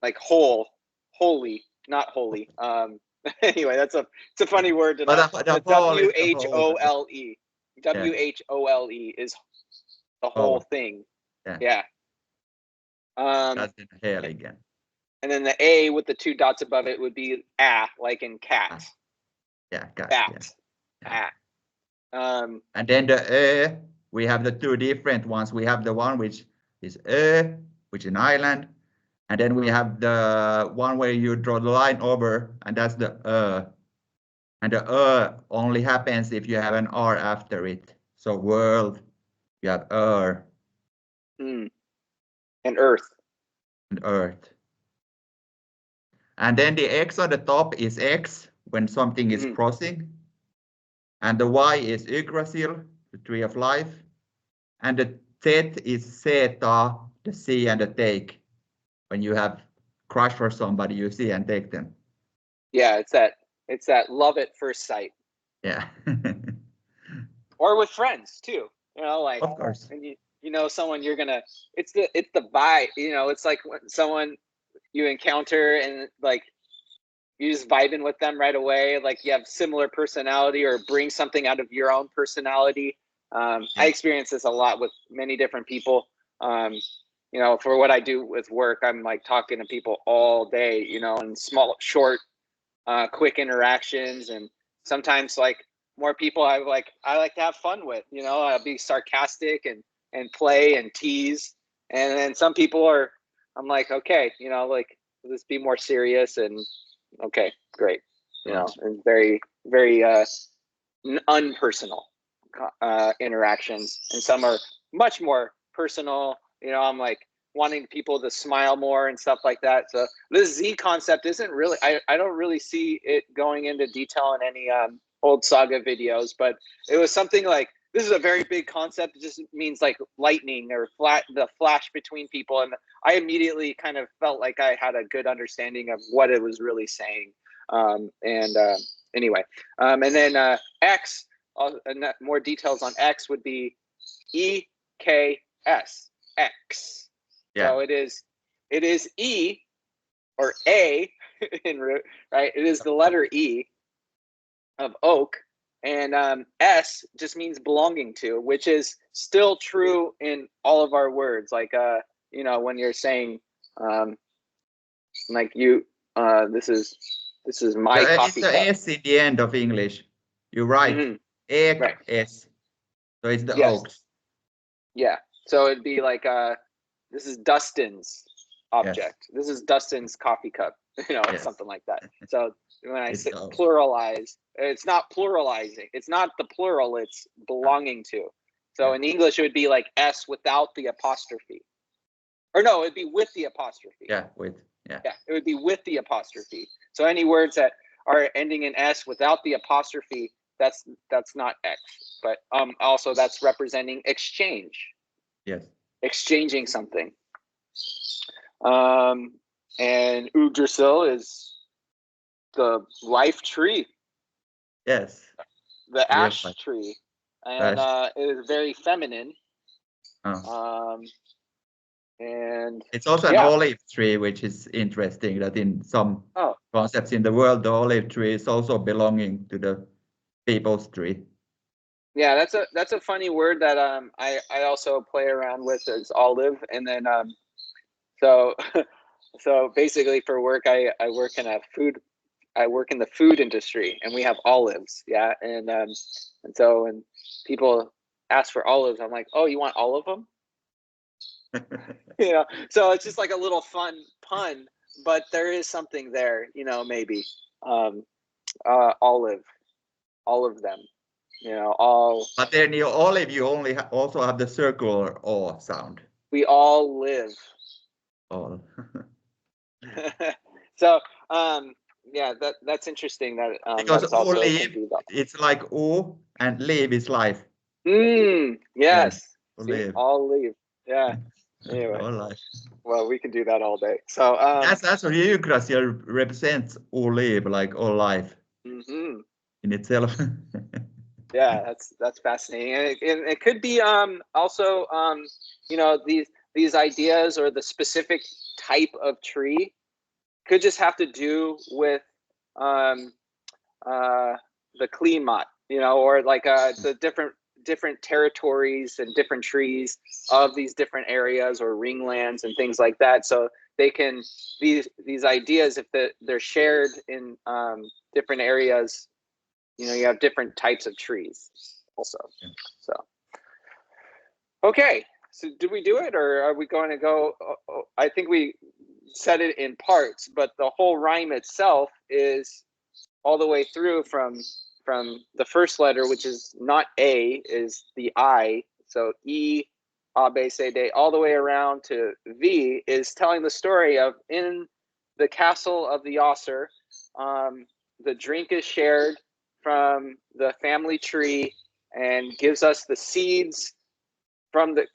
Speaker 1: Like whole, holy, not holy. Anyway, it's a funny word to know. WHOLE. WHOLE is the whole thing. Yeah.
Speaker 3: That's in hell again.
Speaker 1: And then the A with the two dots above it would be A, like in cat.
Speaker 3: Yeah, cat.
Speaker 1: Bat.
Speaker 3: And then the we have the two different ones. We have the one which is which is an island, and then we have the one where you draw the line over, and that's the and the only happens if you have an R after it. So world, you have
Speaker 1: and earth.
Speaker 3: And earth. And then the X on the top is X when something is crossing. And the Y is Yggdrasil, the tree of life. And the Z is Zeta, the see and the take. When you have crush for somebody, you see and take them.
Speaker 1: Yeah, it's that love at first sight.
Speaker 3: Yeah.
Speaker 1: Or with friends too. You know, like
Speaker 3: of course.
Speaker 1: And you know someone you're gonna. It's the vibe. You know, it's like when someone you encounter and like you just vibing with them right away. Like you have similar personality or bring something out of your own personality. I experience this a lot with many different people. You know, for what I do with work, I'm like talking to people all day, you know, and small, short, quick interactions. And sometimes like more people I like to have fun with, you know, I'll be sarcastic and play and tease. And then some people I'm like, okay, you know, like let's be more serious and okay, great. You know, and very, very unpersonal interactions. And some are much more personal. You know, I'm like wanting people to smile more and stuff like that. So this Z concept isn't really, I don't really see it going into detail in any old Saga videos, but it was something like, this is a very big concept. It just means like lightning or the flash between people. And I immediately kind of felt like I had a good understanding of what it was really saying. Anyway, and then X, more details on X would be EKS, X. Yeah. So it is E or A in root, right? It is the letter E of oak. And S just means belonging to, which is still true in all of our words. Like, you know, when you're saying, like you, this is my coffee cup.
Speaker 3: It's the S at the end of English. You're right. Egg, right. S. So it's the oaks.
Speaker 1: Yeah. So it'd be like, this is Dustin's object. This is Dustin's coffee cup.
Speaker 3: Yes.
Speaker 1: something like that. So when I
Speaker 3: It's
Speaker 1: say
Speaker 3: all.
Speaker 1: pluralize, it's not pluralizing. It's not the plural it's belonging to. So
Speaker 3: Yeah.
Speaker 1: in English, it would be like S without the apostrophe. Or no, it'd be with the apostrophe.
Speaker 3: Yeah, yeah,
Speaker 1: it would be with the apostrophe. So any words that are ending in S without the apostrophe, that's not X. But also that's representing exchange.
Speaker 3: yes,
Speaker 1: Exchanging something. And Yggdrasil is the life tree.
Speaker 3: yes.
Speaker 1: The
Speaker 3: Real
Speaker 1: ash
Speaker 3: life.
Speaker 1: tree. And it is very feminine.
Speaker 3: Oh.
Speaker 1: And
Speaker 3: It's also an olive tree, which is interesting that in some concepts in the world, the olive tree is also belonging to the people's tree.
Speaker 1: Yeah, that's a funny word that I also play around with is olive, and then so so basically for work I work in the food industry, and we have olives, yeah, and so when people ask for olives, I'm like, oh, you want all of them? So it's just like a little fun pun, but there is something there, maybe all of them, all.
Speaker 3: But then your olive, you only also have the circular O sound.
Speaker 1: We all live.
Speaker 3: All.
Speaker 1: So yeah, that's interesting that
Speaker 3: because
Speaker 1: that's also
Speaker 3: olive, it's like O and live is life.
Speaker 1: Yes.
Speaker 3: Yeah.
Speaker 1: See, all leave. Yeah. Anyway.
Speaker 3: All life.
Speaker 1: Well, we can do that all day. So
Speaker 3: that's what Yggdrasil represents olive, like all life in itself.
Speaker 1: Yeah, that's fascinating, and it could be also these ideas or the specific type of tree could just have to do with the climate, or like the different territories and different trees of these different areas or ringlands and things like that. So they can these ideas, if they're shared in different areas, you have different types of trees also. So okay, so did we do it, or are we going to go? I think we said it in parts, but the whole rhyme itself is all the way through from the first letter, which is not A, is the I. So E, A, B, C, D, all the way around to V is telling the story of in the castle of the Yasser, the drink is shared from the family tree and gives us the seeds from the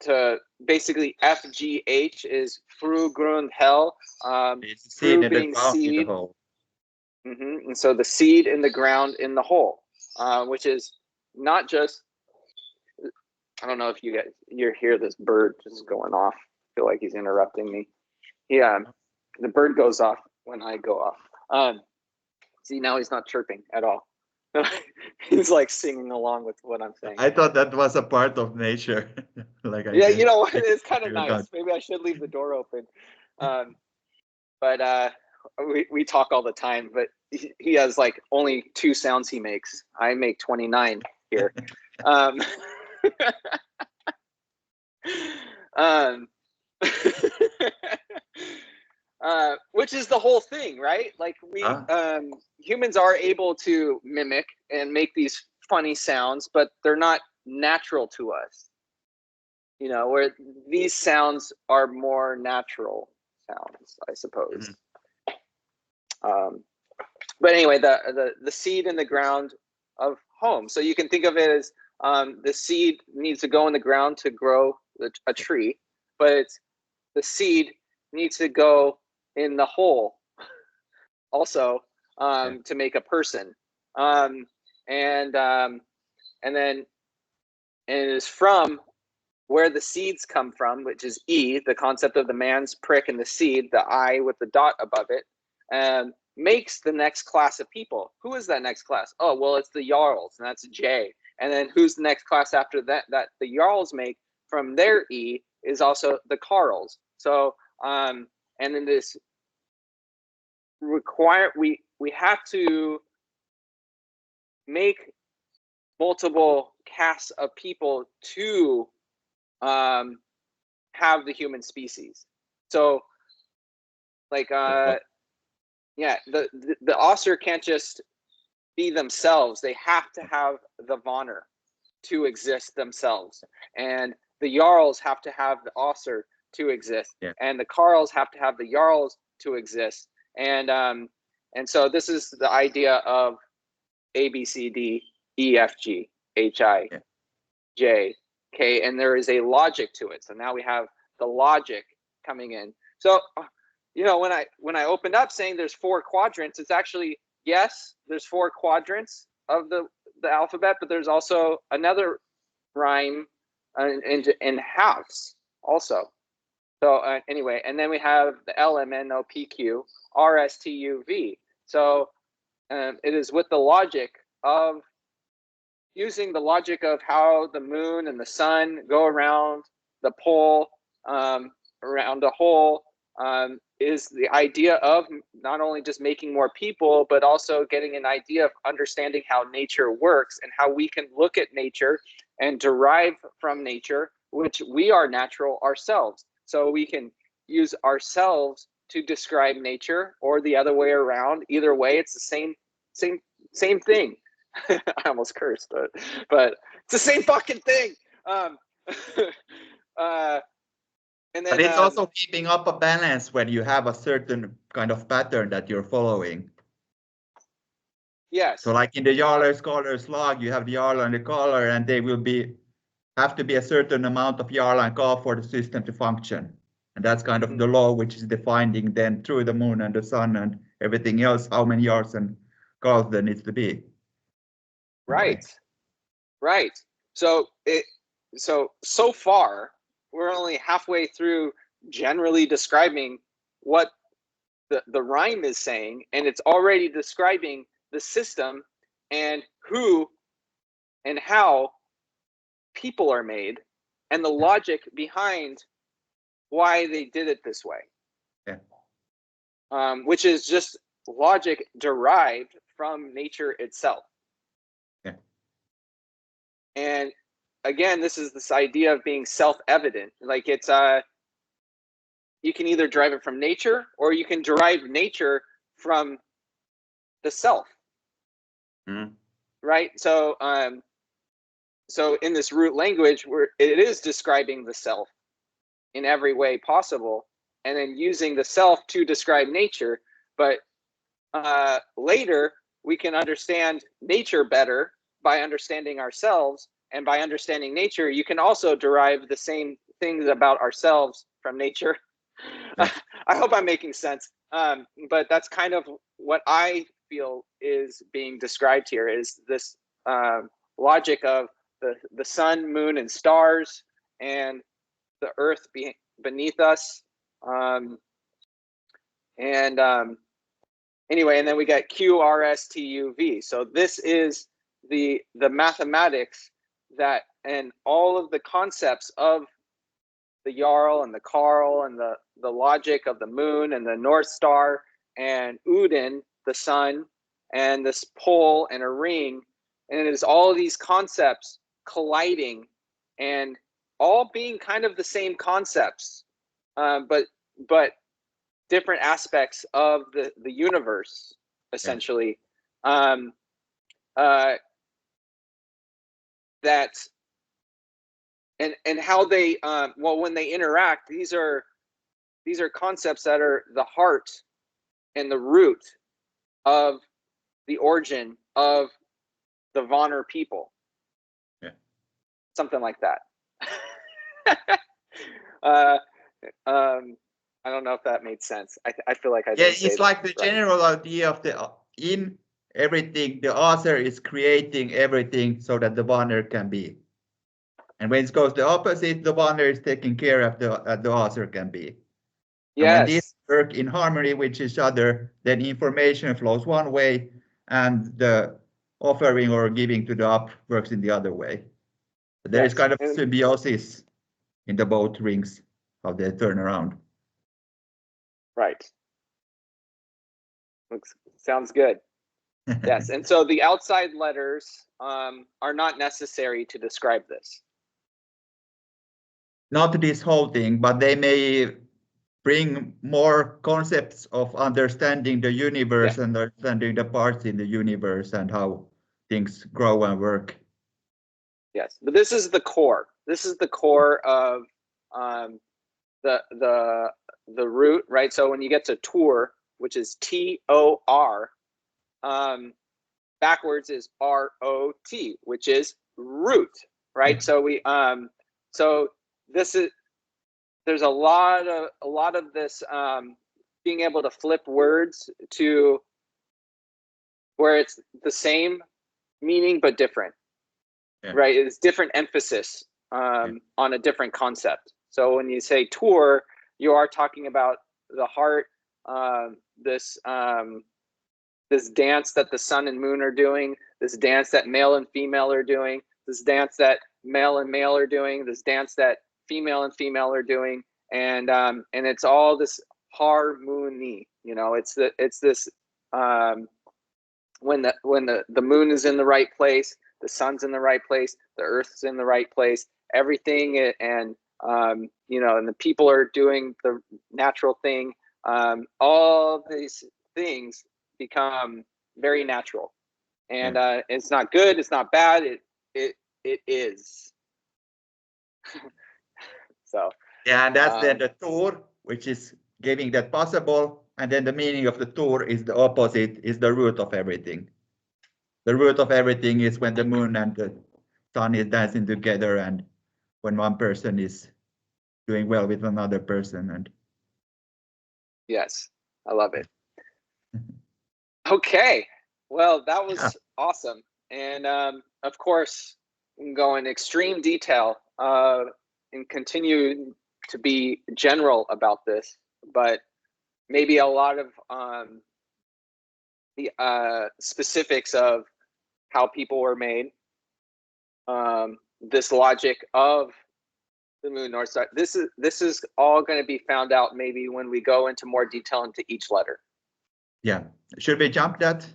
Speaker 1: to basically FGH is Fru Grund Hell. Fru being seed. And so the seed in the ground in the hole, which is not just. I don't know if you hear this bird just going off. I feel like he's interrupting me. Yeah, the bird goes off when I go off. See, now he's not chirping at all. He's like singing along with what I'm saying.
Speaker 3: I thought that was a part of nature.
Speaker 1: Yeah, you know what? It's kind of nice. Maybe I should leave the door open. But we talk all the time. But he has like only 2 sounds he makes. I make 29 here. Which is the whole thing, right? Like we humans are able to mimic and make these funny sounds, but they're not natural to us. Where these sounds are more natural sounds, I suppose. But anyway, the seed in the ground of home. So you can think of it as the seed needs to go in the ground to grow a tree, but the seed needs to go in the hole also to make a person. And then it is from where the seeds come from, which is E, the concept of the man's prick and the seed, the I with the dot above it, makes the next class of people. Who is that next class? Oh, well, it's the Jarls, and that's J. And then who's the next class after that the Jarls make from their E is also the Karls. So, and then this we have to make multiple castes of people to have the human species. So like Yeah, the Außer can't just be themselves. They have to have the Vonner to exist themselves, and the Jarls have to have the Außer to exist, and the Karls have to have the Jarls to exist, and so this is the idea of A, B, C, D, E, F, G, H, I, J, K, and there is a logic to it. So now we have the logic coming in. So, when I opened up saying there's 4 quadrants, it's actually, yes, there's 4 quadrants of the alphabet, but there's also another rhyme in halves also. So anyway, and then we have the L, M, N, O, P, Q, R, S, T, U, V. So it is with the logic of using the logic of how the moon and the sun go around the pole, around a hole, is the idea of not only just making more people, but also getting an idea of understanding how nature works and how we can look at nature and derive from nature, which we are natural ourselves. So we can use ourselves to describe nature, or the other way around. Either way, it's the same thing. I almost cursed, but it's the same fucking thing. And then,
Speaker 3: but it's also keeping up a balance when you have a certain kind of pattern that you're following.
Speaker 1: Yes.
Speaker 3: So like in the Jarler Scholar Slag, you have the Jarler and the Caller, and they will have to be a certain amount of Jarler and Call for the system to function. And that's kind of the law, which is defining then through the moon and the sun and everything else, how many Jarls and Calls there needs to be.
Speaker 1: Right. Right. So far, we're only halfway through generally describing what the rhyme is saying, and it's already describing the system and who and how people are made and the logic behind why they did it this way.
Speaker 3: Yeah.
Speaker 1: Which is just logic derived from nature itself.
Speaker 3: Yeah.
Speaker 1: And again, this is this idea of being self-evident. Like it's you can either derive it from nature, or you can derive nature from the self. Right? So so in this root language, where it is describing the self in every way possible, and then using the self to describe nature. But later we can understand nature better by understanding ourselves, and by understanding nature, you can also derive the same things about ourselves from nature. Yeah. I hope I'm making sense. But that's kind of what I feel is being described here, is this logic of the sun, moon, and stars, and the earth beneath us. Anyway, and then we got Q, R, S, T, U, V. So this is the mathematics that, and all of the concepts of the Jarl and the Karl and the logic of the moon and the North Star and Odin, the sun, and this pole and a ring. And it is all of these concepts colliding and all being kind of the same concepts, but different aspects of the universe, essentially. Yeah. That and how they well, when they interact, these are concepts that are the heart and the root of the origin of the Vonner people.
Speaker 3: Yeah.
Speaker 1: Something like that. I don't know if that made sense. I feel like I didn't say
Speaker 3: it's like the
Speaker 1: right.
Speaker 3: general idea of in everything, the author is creating everything so that the Vonner can be. And when it goes the opposite, the Vonner is taking care of the author can be. Yes. And when these work in harmony with each other, then information flows one way, and the offering or giving to the up works in the other way. But there is kind of symbiosis in the both rings, how they turn around.
Speaker 1: Right. Sounds good. Yes, and so the outside letters are not necessary to describe this.
Speaker 3: Not this whole thing, but they may bring more concepts of understanding the universe and understanding the parts in the universe and how things grow and work.
Speaker 1: Yes, but this is the core. This is the core of the root, right? So when you get to tour, which is T-O-R, backwards is R-O-T, which is root, right? So we so this is, there's a lot of this being able to flip words to where it's the same meaning but different. Right, it's different emphasis on a different concept. So when you say tour, you are talking about the heart, this dance that the sun and moon are doing, this dance that male and female are doing, this dance that male and male are doing, this dance that female and female are doing, and it's all this harmony. You know, it's this when the moon is in the right place, the sun's in the right place, the earth's in the right place, everything, and you know, and the people are doing the natural thing. All these things become very natural, and it's not good, it's not bad, it is. So
Speaker 3: yeah, and that's then the tour, which is giving that possible, and then the meaning of the tour is the opposite, is the root of everything. The root of everything is when the moon and the sun is dancing together, and when one person is doing well with another person. And
Speaker 1: yes, I love it. Okay, well, that was awesome, and of course we can go in extreme detail and continue to be general about this, but maybe a lot of the specifics of how people were made, this logic of the moon, north star. This is all going to be found out maybe when we go into more detail into each letter.
Speaker 3: Yeah, should we jump that?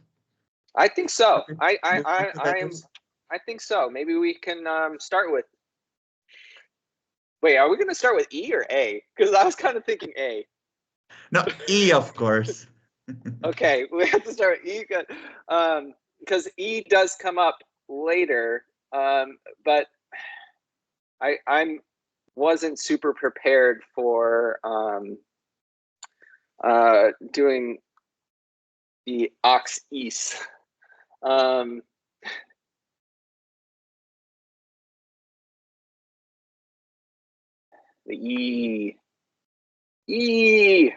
Speaker 1: I think so. I think so. Maybe we can start with. Wait, are we going to start with E or A? Because I was kind of thinking A.
Speaker 3: No, E, of course.
Speaker 1: Okay, we have to start with E because E does come up later, but I wasn't super prepared for doing the ox east. The E. E.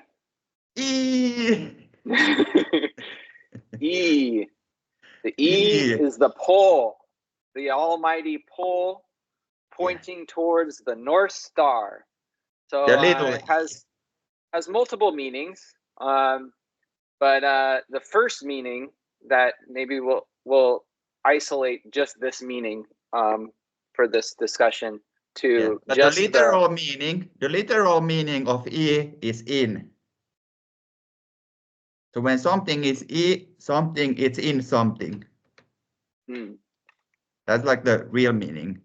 Speaker 1: E. The E is the pole, the almighty pole pointing towards the North Star. So it has multiple meanings, but the first meaning that maybe we'll isolate just this meaning for this discussion to just
Speaker 3: the literal meaning of E is in. So when something is something, it's in something. That's like the real meaning.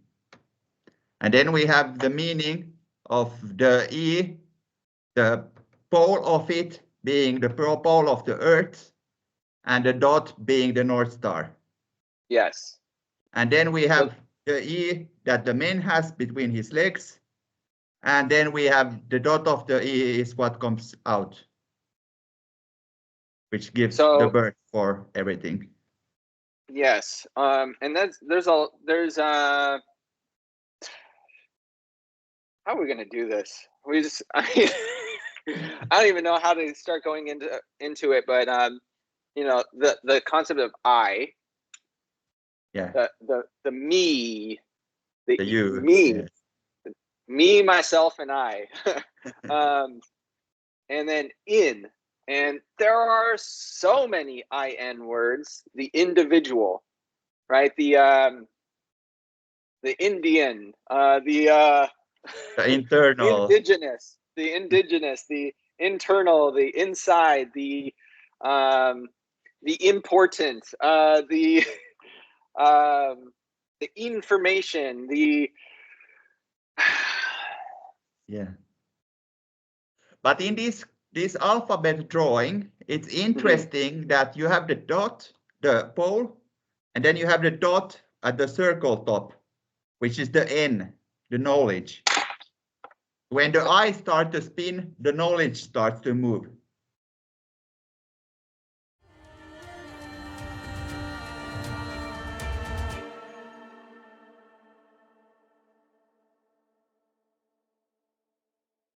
Speaker 3: And then we have the meaning of the E, the pole of it being the pole of the Earth, and the dot being the North Star.
Speaker 1: Yes.
Speaker 3: And then we have the E that the man has between his legs. And then we have the dot of the E is what comes out, which gives the birth for everything.
Speaker 1: Yes, and there's how are we gonna do this? I don't even know how to start going into it, but you know, the concept of I, the me, the you, me, me, myself, and I, and then in. And there are so many IN words. The individual, right? The Indian, the
Speaker 3: internal,
Speaker 1: the indigenous, the internal, the inside, the important, the information, the
Speaker 3: But in this alphabet drawing, it's interesting that you have the dot, the pole, and then you have the dot at the circle top, which is the N, the knowledge. When the eyes start to spin, the knowledge starts to move.